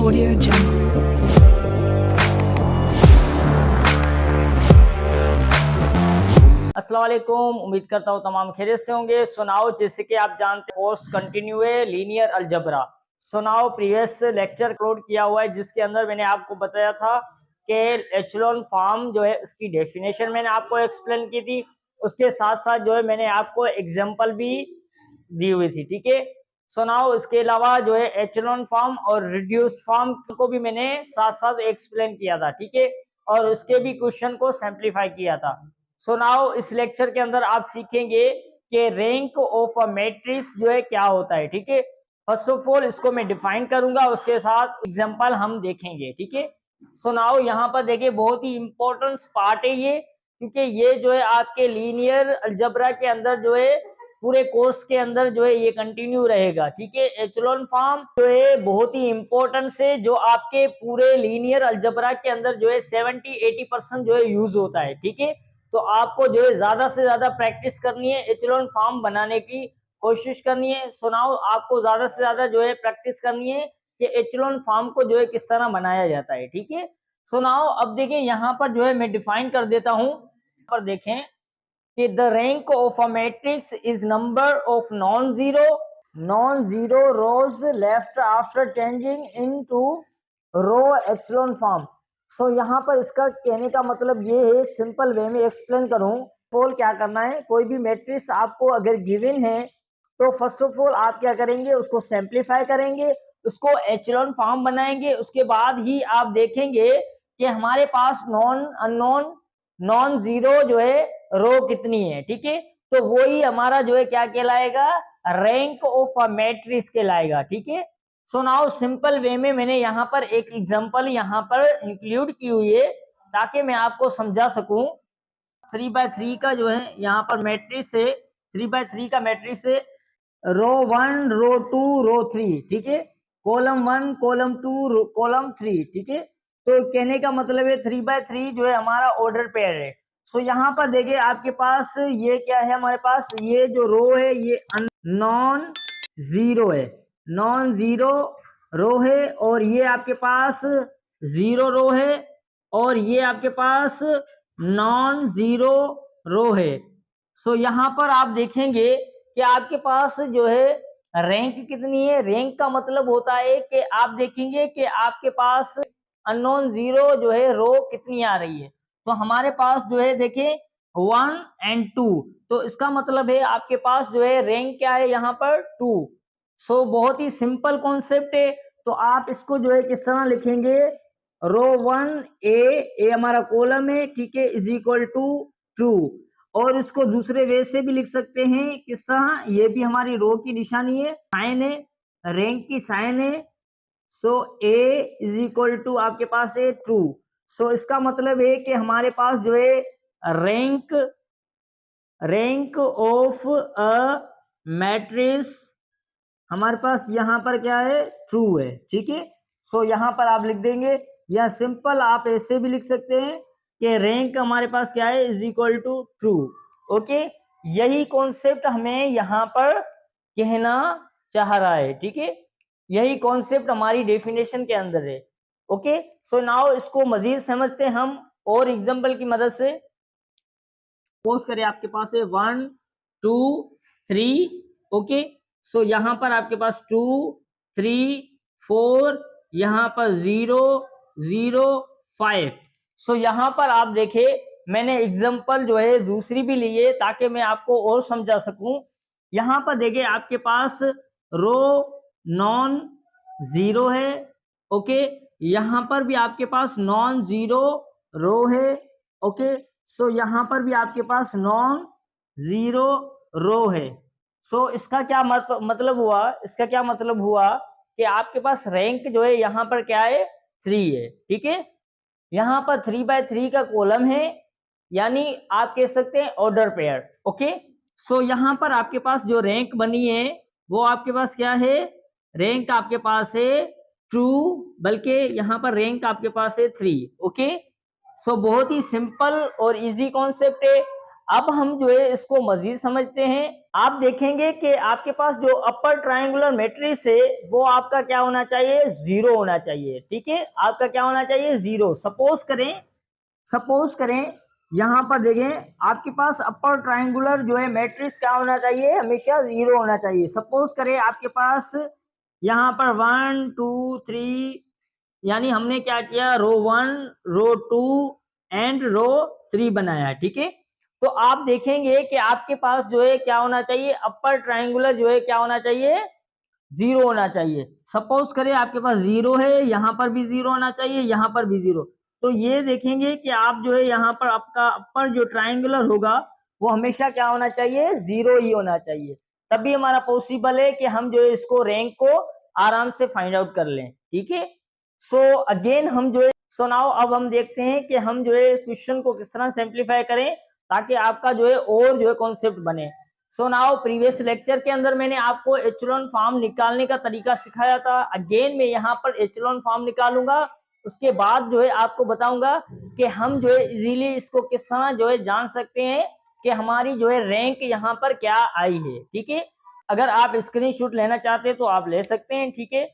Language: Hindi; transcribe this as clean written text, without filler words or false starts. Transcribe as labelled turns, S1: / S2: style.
S1: Audio Jungle.
S2: अस्सलाम वालेकुम, उम्मीद करता हूँ तमाम खैरियत से होंगे। सुनाओ, जैसे कि आप जानते हैं कोर्स कंटिन्यू है लीनियर अलजबरा। सुनाओ प्रीवियस लेक्चर अपलोड किया हुआ है जिसके अंदर मैंने आपको बताया था कि एचेलॉन फॉर्म जो है उसकी डेफिनेशन मैंने आपको एक्सप्लेन की थी। उसके साथ साथ जो है मैंने आपको एग्जांपल भी दी हुई थी, ठीक है। सुनाओ, इसके अलावा जो है एचेलॉन फॉर्म और रिड्यूस फॉर्म को भी मैंने साथ साथ एक्सप्लेन किया था, ठीक है, और उसके भी क्वेश्चन को सिंप्लीफाई किया था। सो नाउ इस लेक्चर के अंदर आप सीखेंगे कि रैंक ऑफ अ मैट्रिक्स जो है क्या होता है, ठीक है। फर्स्ट ऑफ ऑल इसको मैं डिफाइन करूंगा, उसके साथ एग्जांपल हम देखेंगे, ठीक है। सो नाउ यहाँ पर देखिए बहुत ही इंपॉर्टेंट पार्ट है ये, क्योंकि ये जो है आपके लीनियर अलजबरा के अंदर जो है पूरे कोर्स के अंदर जो है ये कंटिन्यू रहेगा, ठीक है। एचेलॉन फॉर्म जो है बहुत ही इंपॉर्टेंट से जो आपके पूरे लीनियर अलजबरा के अंदर जो है 70-80% जो है यूज होता है, ठीक है। तो आपको जो है ज्यादा से ज्यादा प्रैक्टिस करनी है, एचेलॉन फॉर्म बनाने की कोशिश करनी है। सुनाओ, आपको ज्यादा से ज्यादा जो है प्रैक्टिस करनी है कि एचेलॉन फॉर्म को जो है किस तरह बनाया जाता है, ठीक है। सुनाओ, अब देखिए यहाँ पर जो है मैं डिफाइन कर देता हूँ। पर देखें कि the rank of a matrix is number of non zero rows left after changing into row echelon form. So यहाँ पर इसका कहने का मतलब ये है, सिंपल वे में एक्सप्लेन करूं, पोल क्या करना है, कोई भी मैट्रिक्स आपको अगर गिवन है तो फर्स्ट ऑफ ऑल आप क्या करेंगे, उसको सिंप्लीफाई करेंगे, उसको एचेलॉन फॉर्म बनाएंगे। उसके बाद ही आप देखेंगे कि हमारे पास नॉन अननोन नॉन जीरो जो है रो कितनी है, ठीक है। तो वही हमारा जो है क्या कहलाएगा, रैंक ऑफ अ मैट्रिक्स कहलाएगा, ठीक है। सो नाउ सिंपल वे में मैंने यहाँ पर एक एग्जांपल यहाँ पर इंक्लूड की हुई है ताकि मैं आपको समझा सकूं। 3x3 का जो है यहाँ पर मैट्रिक्स है, 3x3 का मैट्रिक्स है, रो 1 रो 2 रो 3, ठीक है, कॉलम 1 कॉलम 2 कॉलम 3, ठीक है। तो कहने का मतलब है 3x3 जो है हमारा ऑर्डर पेयर है। सो यहाँ पर देखिए आपके पास ये क्या है, हमारे पास ये जो रो है ये नॉन जीरो है, नॉन जीरो रो है, और ये आपके पास जीरो रो है, और ये आपके पास नॉन जीरो रो है। सो यहाँ पर आप देखेंगे कि आपके पास जो है रैंक कितनी है। रैंक का मतलब होता है कि आप देखेंगे कि आपके पास अननोन जीरो जो है रो कितनी आ रही है। तो हमारे पास जो है देखिए 1 एंड 2, तो इसका मतलब है आपके पास जो है रैंक क्या है यहाँ पर 2। सो बहुत ही सिंपल कॉन्सेप्ट है। तो आप इसको जो है किस तरह लिखेंगे, रो 1 ए हमारा कॉलम है, ठीक है, इज इक्वल टू 2। और इसको दूसरे वे से भी लिख सकते हैं किस तरह, ये भी हमारी रो की निशानी है, साइन है, रैंक की साइन है। सो ए इज इक्वल टू आपके पास है 2। सो इसका मतलब है कि हमारे पास जो है रैंक ऑफ अ मैट्रिक्स हमारे पास यहाँ पर क्या है, ट्रू है, ठीक है। सो यहाँ पर आप लिख देंगे, या सिंपल आप ऐसे भी लिख सकते हैं कि रैंक हमारे पास क्या है, is equal to true. Okay, यही कॉन्सेप्ट हमें यहाँ पर कहना चाह रहा है, ठीक है। यही कॉन्सेप्ट हमारी डेफिनेशन के अंदर है। ओके, सो नाउ इसको मजीद समझते हैं हम और एग्जांपल की मदद से। सपोज करें आपके पास है 1 2 3, ओके। सो यहाँ पर आपके पास 2 3 4, यहाँ पर 0 0 5। सो यहाँ पर आप देखें मैंने एग्जांपल जो है दूसरी भी ली है ताकि मैं आपको और समझा सकूं। यहाँ पर देखिए आपके पास रो नॉन जीरो है, ओके, यहाँ पर भी आपके पास नॉन जीरो रो है, ओके। सो यहाँ पर भी आपके पास नॉन जीरो रो है। सो इसका क्या मतलब हुआ, इसका क्या मतलब हुआ कि आपके पास रैंक जो है यहाँ पर क्या है, 3 है, ठीक है। यहाँ पर 3x3 का कॉलम है, यानी आप कह सकते हैं ऑर्डर पेयर, ओके। सो यहाँ पर आपके पास जो रैंक बनी है वो आपके पास क्या है, रैंक आपके पास है 2, बल्कि यहाँ पर रैंक आपके पास है 3, ओके। सो बहुत ही सिंपल और इजी कॉन्सेप्ट है। अब हम जो है इसको मजीद समझते हैं। आप देखेंगे कि आपके पास जो अपर ट्रायंगुलर मैट्रिक्स है वो आपका क्या होना चाहिए, जीरो होना चाहिए। ठीक है, आपका क्या होना चाहिए, जीरो। सपोज करें यहां पर देखें आपके पास अपर ट्रायंगुलर जो है मैट्रिक्स क्या होना चाहिए, हमेशा जीरो होना चाहिए। सपोज करें आपके पास यहाँ पर 1 2 3, यानी हमने क्या किया, रो 1 रो 2 एंड रो 3 बनाया। ठीक है, तो आप देखेंगे कि आपके पास जो है क्या होना चाहिए, अपर ट्रायंगुलर जो है क्या होना चाहिए, जीरो होना चाहिए। सपोज करें आपके पास जीरो है, यहां पर भी जीरो होना चाहिए, यहां पर भी जीरो। तो ये देखेंगे कि आप जो है यहाँ पर आपका अपर जो ट्रायंगुलर होगा वो हमेशा क्या होना चाहिए, जीरो ही होना चाहिए। तभी हमारा पॉसिबल है कि हम जो है इसको रैंक को आराम से फाइंड आउट कर लें। ठीक है, सो अगेन हम जो है, सो नाउ अब हम देखते हैं कि हम जो है क्वेश्चन को किस तरह सिंप्लीफाई करें ताकि आपका जो है और जो है कॉन्सेप्ट बने। सो नाउ प्रीवियस लेक्चर के अंदर मैंने आपको एचेलॉन फॉर्म निकालने का तरीका सिखाया था। अगेन मैं यहाँ पर एचेलॉन फॉर्म निकालूंगा, उसके बाद जो है आपको बताऊंगा कि हम जो है इजीली इसको किस तरह जो है जान सकते हैं कि हमारी जो है रैंक यहाँ पर क्या आई है। ठीक है, अगर आप स्क्रीनशॉट लेना चाहते हैं तो आप ले सकते हैं। ठीक है,